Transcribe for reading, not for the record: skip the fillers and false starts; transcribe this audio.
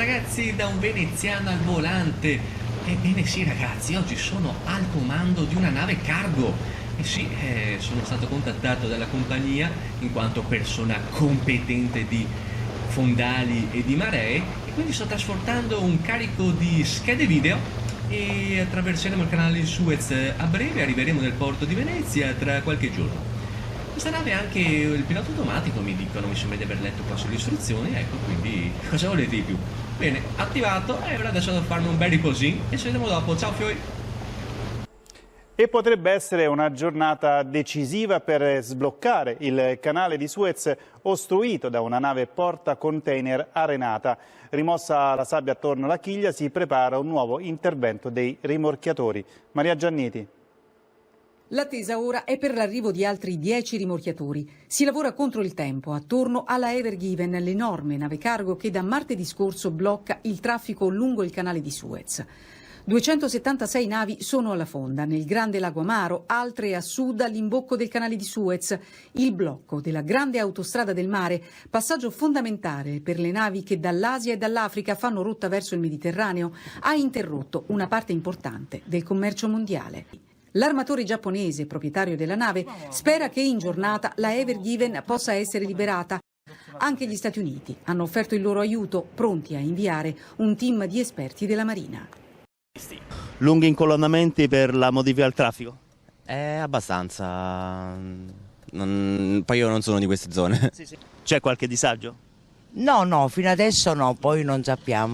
ragazzi da un veneziano al volante. Ebbene sì ragazzi, oggi sono al comando di una nave cargo. Sì, sono stato contattato dalla compagnia in quanto persona competente di fondali e di maree e quindi sto trasportando un carico di schede video e attraverseremo il canale di Suez a breve, arriveremo nel porto di Venezia tra qualche giorno. Questa nave ha anche il pilota automatico, mi dicono, mi sembra di aver letto qua sulle istruzioni, ecco, quindi cosa volete di più? Bene, attivato e ora adesso devo farmi un bel riposino e ci vediamo dopo, ciao fioi! E potrebbe essere una giornata decisiva per sbloccare il canale di Suez ostruito da una nave porta-container arenata. Rimossa la sabbia attorno alla chiglia si prepara un nuovo intervento dei rimorchiatori. Maria Gianniti. L'attesa ora è per l'arrivo di altri 10 rimorchiatori. Si lavora contro il tempo attorno alla Ever Given, l'enorme nave cargo che da martedì scorso blocca il traffico lungo il canale di Suez. 276 navi sono alla fonda, nel Grande Lago Amaro, altre a sud all'imbocco del canale di Suez. Il blocco della grande autostrada del mare, passaggio fondamentale per le navi che dall'Asia e dall'Africa fanno rotta verso il Mediterraneo, ha interrotto una parte importante del commercio mondiale. L'armatore giapponese, proprietario della nave, spera che in giornata la Ever Given possa essere liberata. Anche gli Stati Uniti hanno offerto il loro aiuto, pronti a inviare un team di esperti della Marina. Lunghi incolonnamenti per la modifica al traffico? Abbastanza. Poi io non sono di queste zone. C'è qualche disagio? No, fino adesso no, poi non sappiamo.